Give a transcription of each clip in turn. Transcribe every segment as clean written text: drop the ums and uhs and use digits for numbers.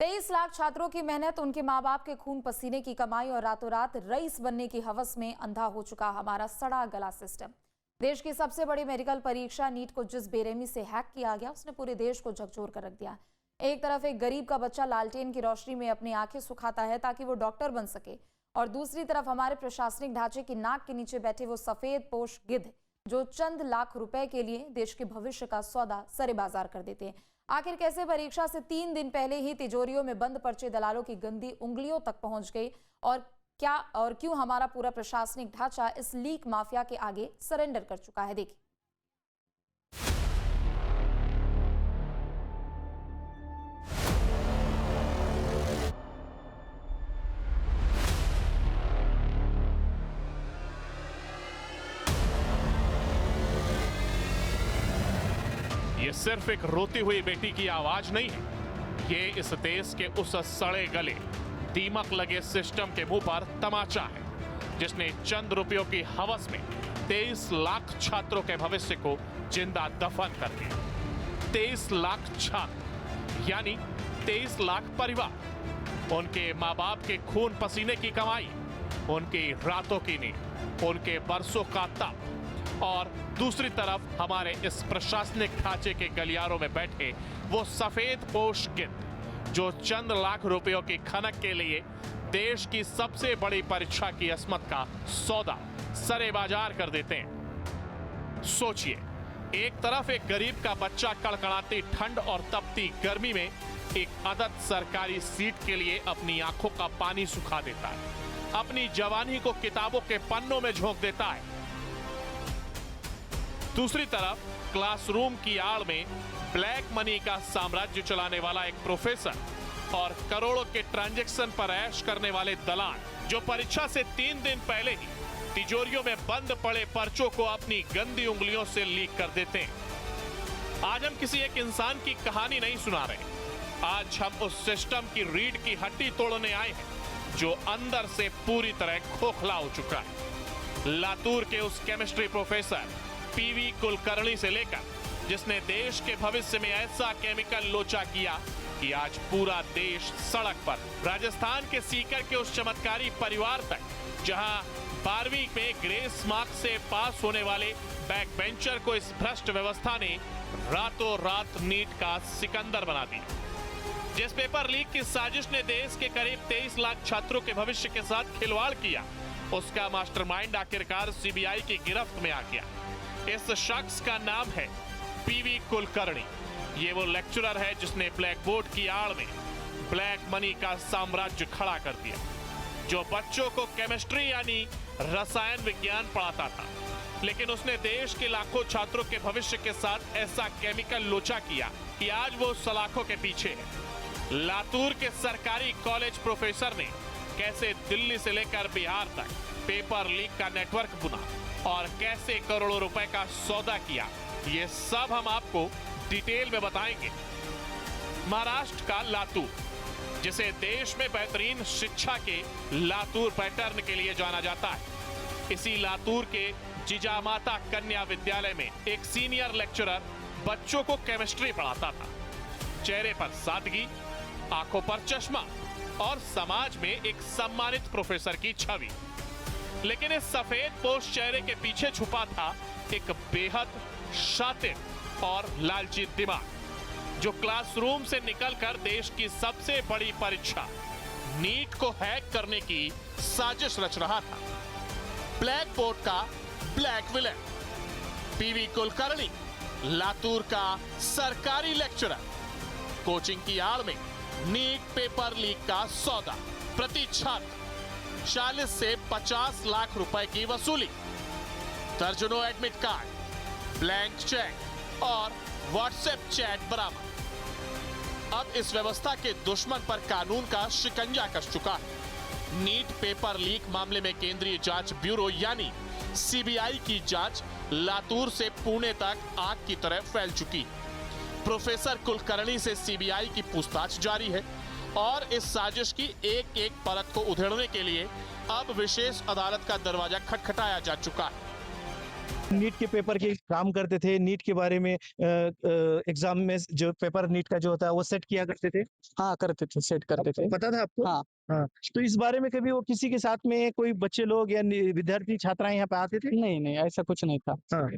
23 लाख छात्रों की मेहनत, उनके माँ बाप के खून पसीने की कमाई और रातों रात रईस बनने की हवस में अंधा हो चुका हमारा सड़ा गला सिस्टम। देश की सबसे बड़ी मेडिकल परीक्षा नीट को जिस बेरहमी से हैक किया गया, उसने पूरे देश को झकझोर कर रख दिया। एक तरफ एक गरीब का बच्चा लालटेन की रोशनी में अपनी आंखें सुखाता है ताकि वो डॉक्टर बन सके, और दूसरी तरफ हमारे प्रशासनिक ढांचे की नाक के नीचे बैठे वो सफेद पोश गिद्ध जो चंद लाख रुपए के लिए देश के भविष्य का सौदा सरे बाजार कर देते हैं। आखिर कैसे परीक्षा से 3 दिन पहले ही तिजोरियों में बंद पर्चे दलालों की गंदी उंगलियों तक पहुंच गई, और क्या और क्यों हमारा पूरा प्रशासनिक ढांचा इस लीक माफिया के आगे सरेंडर कर चुका है, देखिए। ये सिर्फ एक रोती हुई बेटी की आवाज नहीं है, ये इस देश के उस सड़े गले दीमक लगे सिस्टम के मुंह पर तमाचा है, जिसने चंद रुपयों की हवस में 23 लाख छात्रों के भविष्य को जिंदा दफन कर दिया। 23 लाख छात्र यानी 23 लाख परिवार, उनके माँ बाप के खून पसीने की कमाई, उनकी रातों की नींद, उनके बरसों का तप, और दूसरी तरफ हमारे इस प्रशासनिक ढांचे के गलियारों में बैठे वो सफेद पोश गिद्ध जो चंद लाख रुपयों की खनक के लिए देश की सबसे बड़ी परीक्षा की अस्मत का सौदा सरे बाजार कर देते हैं। सोचिए, एक तरफ एक गरीब का बच्चा कड़कड़ाती ठंड और तपती गर्मी में एक अदद सरकारी सीट के लिए अपनी आंखों का पानी सुखा देता है, अपनी जवानी को किताबों के पन्नों में झोंक देता है। दूसरी तरफ क्लासरूम की आड़ में ब्लैक मनी का साम्राज्य चलाने वाला एक प्रोफेसर और करोड़ों के ट्रांजैक्शन पर ऐश करने वाले दलाल जो परीक्षा से 3 दिन पहले ही तिजोरियों में बंद पड़े पर्चों को अपनी गंदी उंगलियों से लीक कर देते हैं। आज हम किसी एक इंसान की कहानी नहीं सुना रहे, आज हम उस सिस्टम की रीढ़ की हड्डी तोड़ने आए हैं जो अंदर से पूरी तरह खोखला हो चुका है। लातूर के उस केमिस्ट्री प्रोफेसर पीवी कुलकर्णी से लेकर जिसने देश के भविष्य में ऐसा केमिकल लोचा किया कि आज पूरा देश सड़क पर, राजस्थान के सीकर के उस चमत्कारी परिवार तक जहां 12वीं में ग्रेस मार्क्स से पास होने वाले बैक बेंचर को इस भ्रष्ट व्यवस्था ने रातों रात नीट का सिकंदर बना दिया। जिस पेपर लीक की साजिश ने देश के करीब 23 लाख छात्रों के भविष्य के साथ खिलवाड़ किया, उसका मास्टरमाइंड आखिरकार सीबीआई की गिरफ्त में आ गया। इस शख्स का नाम है पीवी कुलकर्णी। ये वो लेक्चरर है जिसने ब्लैक बोर्ड की आड़ में ब्लैक मनी का साम्राज्य खड़ा कर दिया, जो बच्चों को केमिस्ट्री यानी रसायन विज्ञान पढ़ाता था, लेकिन उसने देश के लाखों छात्रों के भविष्य के साथ ऐसा केमिकल लोचा किया कि आज वो सलाखों के पीछे है। लातूर के सरकारी कॉलेज प्रोफेसर ने कैसे दिल्ली से लेकर बिहार तक पेपर लीक का नेटवर्क बुना और कैसे करोड़ों रुपए का सौदा किया, ये सब हम आपको डिटेल में बताएंगे। महाराष्ट्र का लातूर, जिसे देश में बेहतरीन शिक्षा के लातूर पैटर्न के लिए जाना जाता है, इसी लातूर के जिजामाता कन्या विद्यालय में एक सीनियर लेक्चरर बच्चों को केमिस्ट्री पढ़ाता था। चेहरे पर सादगी, आंखों पर चश्मा और समाज में एक सम्मानित प्रोफेसर की छवि, लेकिन इस सफेद पोश चेहरे के पीछे छुपा था एक बेहद शातिर और लालची दिमाग जो क्लासरूम से निकलकर देश की सबसे बड़ी परीक्षा नीट को हैक करने की साजिश रच रहा था। ब्लैक बोर्ड का black villain PV Kulkarni, Latur का सरकारी लेक्चरर, कोचिंग की आड़ में नीट पेपर लीक का सौदा, प्रति छात्र 40 से 50 लाख रुपए की वसूली, दर्जनों एडमिट कार्ड, ब्लैंक चेक और व्हाट्सएप चैट बरामद। अब इस व्यवस्था के दुश्मन पर कानून का शिकंजा कस चुका है। नीट पेपर लीक मामले में केंद्रीय जांच ब्यूरो यानी सीबीआई की जांच लातूर से पुणे तक आग की तरह फैल चुकी। प्रोफेसर कुलकर्णी से सीबीआई की पूछताछ जारी है और इस साजिश की एक एक परत को उधेड़ने के लिए अब विशेष अदालत का दरवाजा खटखटाया जा चुका है। नीट के पेपर के काम करते थे, नीट के बारे में एग्जाम में जो पेपर नीट का जो होता है वो सेट किया करते थे। हाँ करते थे, सेट करते थे। पता था आपको? हाँ। हाँ, तो इस बारे में कभी वो किसी के साथ में कोई बच्चे लोग या विद्यार्थी छात्राएं यहाँ पे आते थे? नहीं नहीं, ऐसा कुछ नहीं था। हाँ।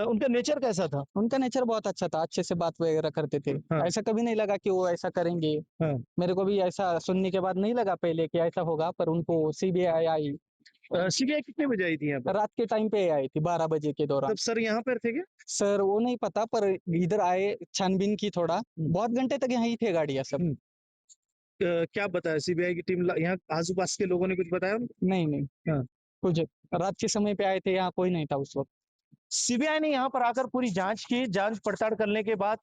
उनका नेचर कैसा था? उनका नेचर बहुत अच्छा था, अच्छे से बात वगैरह करते थे। हाँ। ऐसा कभी नहीं लगा कि वो ऐसा करेंगे। हाँ। मेरे को भी ऐसा सुनने के बाद नहीं लगा पहले कि ऐसा होगा, पर उनको सीबीआई आई। सीबीआई कितने बजे आई थी यहाँ पर? रात के टाइम पे आई थी 12 बजे के दौरान। तब सर यहाँ पर थे क्या? सर वो नहीं पता, पर इधर आए, छानबीन की थोड़ा, बहुत घंटे तक यहाँ ही थे गाड़ियाँ सब। क्या बताया सीबीआई की टीम? यहाँ आस पास के लोगों ने कुछ बताया? नहीं नहीं। हाँ। कुछ रात के समय पे आए थे, यहाँ कोई नहीं था उस वक्त। सीबीआई ने यहाँ पर आकर पूरी जांच की, जांच पड़ताल करने के बाद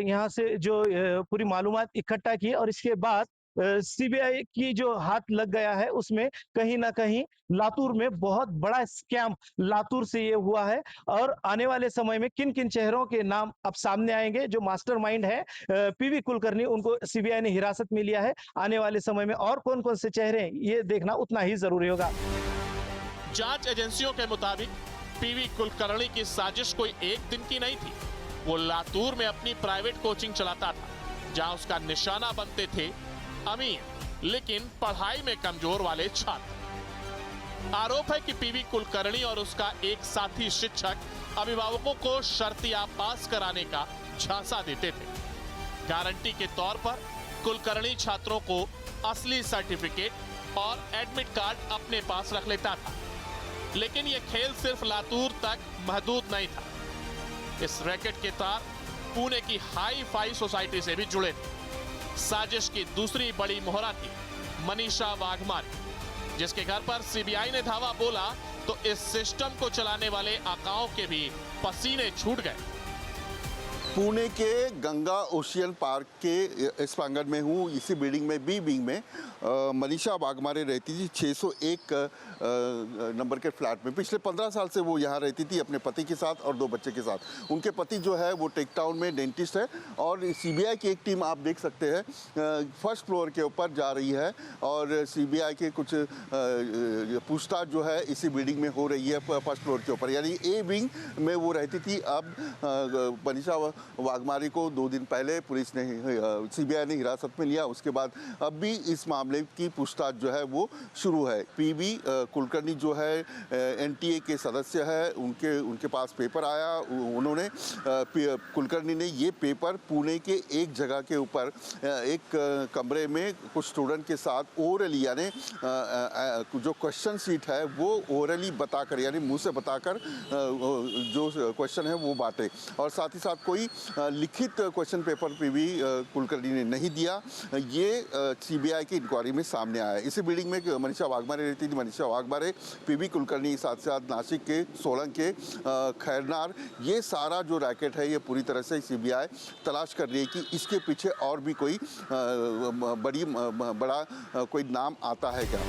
यहाँ से जो पूरी मालूमात इकट्ठा की और इसके बाद सीबीआई की जो हाथ लग गया है उसमें कहीं ना कहीं लातूर में बहुत बड़ा स्कैम लातूर से ये हुआ है। और आने वाले समय में किन किन चेहरों के नाम अब सामने आएंगे, जो मास्टरमाइंड है पीवी कुलकर्णी, उनको सीबीआई ने हिरासत में लिया है। आने वाले समय में और कौन कौन से चेहरे हैं ये देखना उतना ही जरूरी होगा। जांच एजेंसियों के मुताबिक पीवी कुलकर्णी की साजिश कोई एक दिन की नहीं थी। वो लातूर में अपनी प्राइवेट कोचिंग चलाता था, जहां उसका निशाना बनते थे अमीर लेकिन पढ़ाई में कमजोर वाले छात्र। आरोप है कि पीवी कुलकर्णी और उसका एक साथी शिक्षक अभिभावकों को शर्तिया पास कराने का झांसा देते थे। गारंटी के तौर पर कुलकर्णी छात्रों को असली सर्टिफिकेट और एडमिट कार्ड अपने पास रख लेता था। लेकिन यह खेल सिर्फ लातूर तक महदूद नहीं था। इस रैकेट के तार पुणे की हाई फाई सोसाइटी से भी जुड़े थे। साजिश की दूसरी बड़ी मोहरा थी मनीषा वाघमारे, जिसके घर पर सीबीआई ने धावा बोला तो इस सिस्टम को चलाने वाले आकाओं के भी पसीने छूट गए। पुणे के गंगा ओशियन पार्क के इस प्रांगण में हूँ, इसी बिल्डिंग में बी विंग में मनीषा वाघमारे रहती थी 601 नंबर के फ्लैट में। पिछले 15 साल से वो यहाँ रहती थी अपने पति के साथ और 2 बच्चे के साथ। उनके पति जो है वो टेक टाउन में डेंटिस्ट है और सीबीआई की एक टीम आप देख सकते हैं फर्स्ट फ्लोर के ऊपर जा रही है और सीबीआई के कुछ पूछताछ जो है इसी बिल्डिंग में हो रही है फर्स्ट फ्लोर के ऊपर, यानी ए विंग में वो रहती थी। अब मनीषा वाघमारे को 2 दिन पहले पुलिस ने सीबीआई ने हिरासत में लिया। उसके बाद अब भी इस मामले की पूछताछ जो है वो शुरू है। पीवी कुलकर्णी जो है एनटीए के सदस्य है, उनके पास पेपर आया। उन्होंने कुलकर्णी ने ये पेपर पुणे के एक जगह के ऊपर एक कमरे में कुछ स्टूडेंट के साथ ओरली, यानी जो क्वेश्चन सीट है वो ओरली बताकर, यानी मुंह से बताकर जो क्वेश्चन है वो बांटे। और साथ ही साथ कोई लिखित क्वेश्चन पेपर पीवी कुलकर्णी ने नहीं दिया। ये सीबीआई की इंक्वायरी में सामने आया। इसी बिल्डिंग में मनीषा वाघमारे रहती थी। मनीषा वाघमारे, पीवी कुलकर्णी, साथ साथ नासिक के, सोलंग के, खैरनार, ये सारा जो रैकेट है ये पूरी तरह से सीबीआई तलाश कर रही है कि इसके पीछे और भी कोई बड़ा कोई नाम आता है क्या।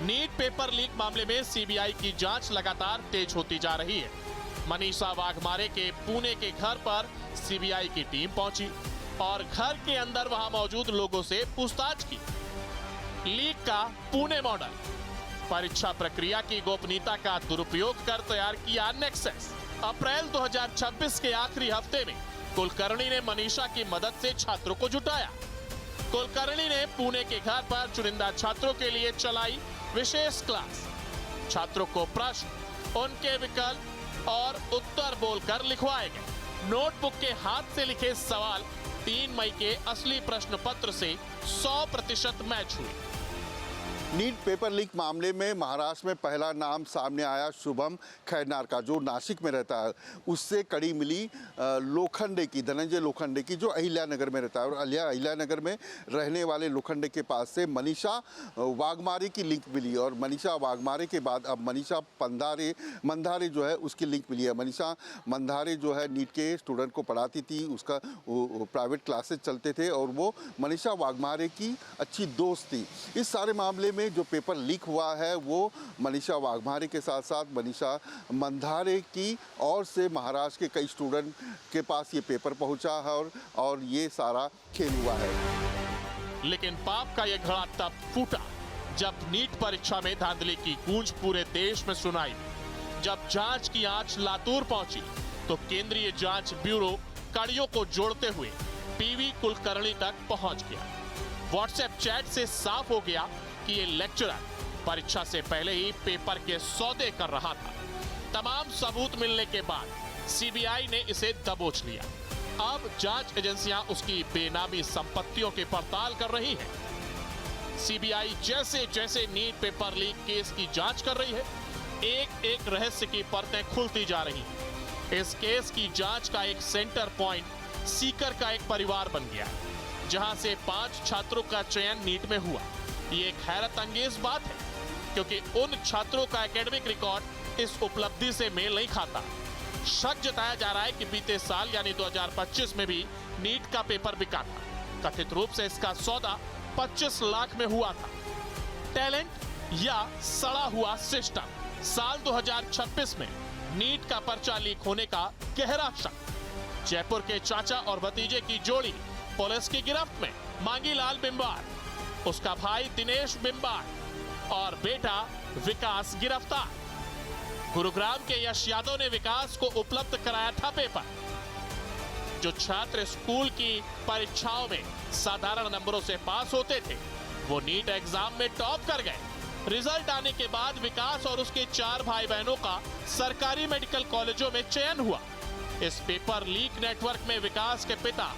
नीट पेपर लीक मामले में सीबीआई की जांच लगातार तेज होती जा रही है। मनीषा वाघमारे के पुणे के घर पर सीबीआई की टीम पहुंची और घर के अंदर वहां मौजूद लोगों से पूछताछ की। लीक का पुणे मॉडल, परीक्षा प्रक्रिया की गोपनीयता का दुरुपयोग कर तैयार किया नेक्सस। अप्रैल 2026 के आखिरी हफ्ते में कुलकर्णी ने मनीषा की मदद से छात्रों को जुटाया। कुलकर्णी ने पुणे के घर पर चुनिंदा छात्रों के लिए चलाई विशेष क्लास। छात्रों को प्रश्न, उनके विकल्प और उत्तर बोलकर लिखवाए गए। नोटबुक के हाथ से लिखे सवाल 3 मई के असली प्रश्न पत्र से 100% मैच हुए। नीट पेपर लीक मामले में महाराष्ट्र में पहला नाम सामने आया शुभम खैरनार का, जो नासिक में रहता है। उससे कड़ी मिली लोखंडे की, धनंजय लोखंडे की, जो अहिल्यानगर में रहता है। और अहिल्यानगर में रहने वाले लोखंडे के पास से मनीषा वाघमारे की लिंक मिली और मनीषा वाघमारे के बाद अब मनीषा मंधारे जो है उसकी लिंक मिली है। मनीषा मंधारे जो है नीट के स्टूडेंट को पढ़ाती थी, उसका प्राइवेट क्लासेस चलते थे और वो मनीषा वाघमारे की अच्छी दोस्त थी। इस सारे मामले में जो पेपर लीक हुआ है वो मनीषा वाघमारे के साथ साथ मनीषा मंधारे की और से महाराष्ट्र के कई स्टूडेंट के पास ये पेपर पहुंचा है और ये सारा खेल हुआ है। लेकिन पाप का यह घड़ा तब फूटा जब नीट परीक्षा में धांधली की गूंज पूरे देश में सुनाई। जब जांच की आंच लातूर पहुंची तो केंद्रीय जांच ब्यूरो कड़ियों को जोड़ते हुए पीवी कुलकर्णी तक पहुंच गया। व्हाट्सएप चैट से साफ हो गया कि ये लेक्चरर परीक्षा से पहले ही पेपर के सौदे कर रहा था। तमाम सबूत मिलने के बाद सीबीआई ने इसे दबोच लिया। अब जांच एजेंसियां उसकी बेनामी संपत्तियों की पड़ताल कर रही हैं। सीबीआई जैसे जैसे नीट पेपर लीक केस की जांच कर रही है, एक एक रहस्य की परतें खुलती जा रही हैं। इस केस की जांच का एक सेंटर पॉइंट सीकर का एक परिवार बन गया, जहां से 5 छात्रों का चयन नीट में हुआ। ये एक हैरत अंगेज बात है, क्योंकि उन छात्रों का एकेडमिक रिकॉर्ड इस उपलब्धि से मेल नहीं खाता। शक जताया जा रहा है कि बीते साल यानी 2025 में भी नीट का पेपर बिका था। कथित रूप से इसका सौदा 25 लाख में हुआ था। टैलेंट या सड़ा हुआ सिस्टम। साल 2026 में नीट का पर्चा लीक होने का गहरा शक। जयपुर के चाचा और भतीजे की जोड़ी पुलिस की गिरफ्त में। मांगीलाल बिंबार, उसका भाई दिनेश बिंबार और बेटा विकास गिरफ्तार। गुरुग्राम के यश यादव ने विकास को उपलब्ध कराया था पेपर। जो छात्र स्कूल की परीक्षाओं में साधारण नंबरों से पास होते थे, वो नीट एग्जाम में टॉप कर गए। रिजल्ट आने के बाद विकास और उसके 4 भाई बहनों का सरकारी मेडिकल कॉलेजों में चयन हुआ। इस पेपर लीक नेटवर्क में विकास के पिता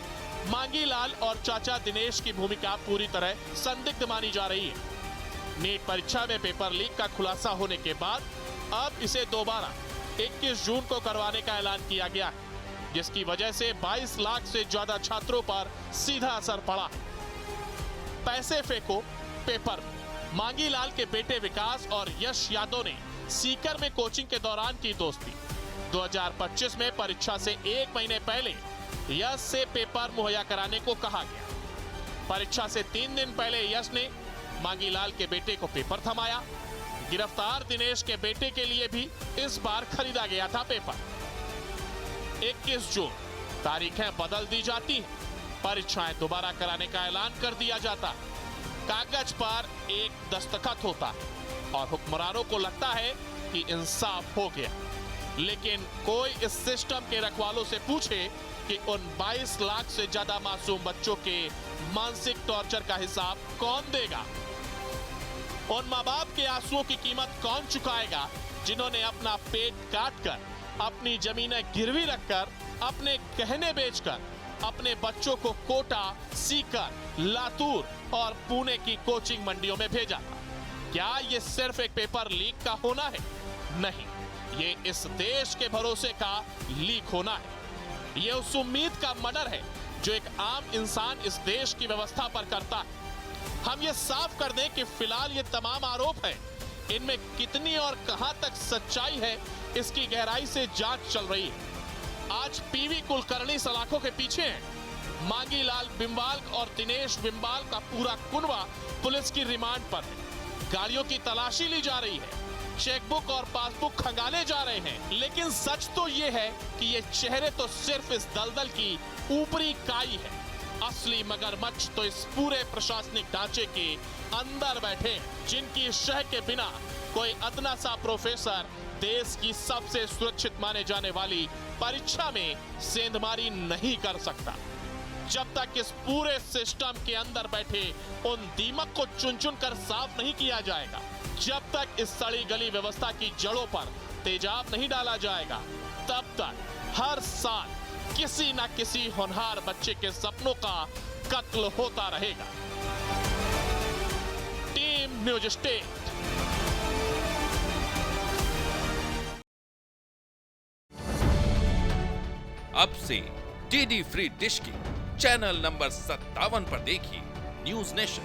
मांगीलाल और चाचा दिनेश की भूमिका पूरी तरह संदिग्ध मानी जा रही है। नीट परीक्षा में पेपर लीक का खुलासा होने के बाद अब इसे दोबारा 21 जून को करवाने का ऐलान किया गया है, जिसकी वजह से 22 लाख से ज्यादा छात्रों पर सीधा असर पड़ा है। पैसे फेंको पेपर में। मांगीलाल के बेटे विकास और यश यादव ने सीकर में कोचिंग के दौरान की दोस्ती। 2025 में परीक्षा से 1 महीने पहले यश से पेपर मुहैया कराने को कहा गया। परीक्षा से 3 दिन पहले यश ने मांगीलाल के बेटे को पेपर थमाया। गिरफ्तार दिनेश के बेटे के लिए भी इस बार खरीदा गया था पेपर। 21 जून तारीखें बदल दी जाती हैं, परीक्षाएं दोबारा कराने का ऐलान कर दिया जाता है। कागज पर एक दस्तखत होता है और हुक्मरानों को लगता है कि इंसाफ हो गया। लेकिन कोई इस सिस्टम के रखवालों से पूछे कि उन 22 लाख से ज्यादा मासूम बच्चों के मानसिक टॉर्चर का हिसाब कौन देगा? उन माँ बाप के आंसुओं की कीमत कौन चुकाएगा, जिन्होंने अपना पेट काट कर, अपनी जमीनें गिरवी रखकर, अपने गहने बेचकर अपने बच्चों को कोटा, सीकर, लातूर और पुणे की कोचिंग मंडियों में भेजा था। क्या ये सिर्फ एक पेपर लीक का होना है? नहीं, ये इस देश के भरोसे का लीक होना है। ये उस उम्मीद का मर्डर है जो एक आम इंसान इस देश की व्यवस्था पर करता है। हम ये साफ कर दें कि फिलहाल ये तमाम आरोप हैं, इनमें कितनी और कहां तक सच्चाई है, इसकी गहराई से जांच चल रही है। आज पीवी कुलकर्णी सलाखों के पीछे हैं। मांगीलाल बिंबाल और दिनेश बिंबाल का पूरा कुनबा पुलिस की रिमांड पर है। गाड़ियों की तलाशी ली जा रही है, चेकबुक और पासबुक खंगाले जा रहे हैं। लेकिन सच तो ये है कि ये चेहरे तो सिर्फ इस दलदल की ऊपरी काई है। असली मगरमच्छ तो इस पूरे प्रशासनिक ढांचे के अंदर बैठे हैं, जिनकी शह के बिना कोई अदना सा प्रोफेसर देश की सबसे सुरक्षित माने जाने वाली परीक्षा में सेंधमारी नहीं कर सकता। जब तक इस पूरे सिस्टम के अंदर बैठे उन दीमक को चुन चुन कर साफ नहीं किया जाएगा, जब तक इस सड़ी गली व्यवस्था की जड़ों पर तेजाब नहीं डाला जाएगा, तब तक हर साल किसी न किसी होनहार बच्चे के सपनों का कत्ल होता रहेगा। Team news state. अब से डीडी फ्री डिश की चैनल नंबर 57 पर देखिए न्यूज नेशन।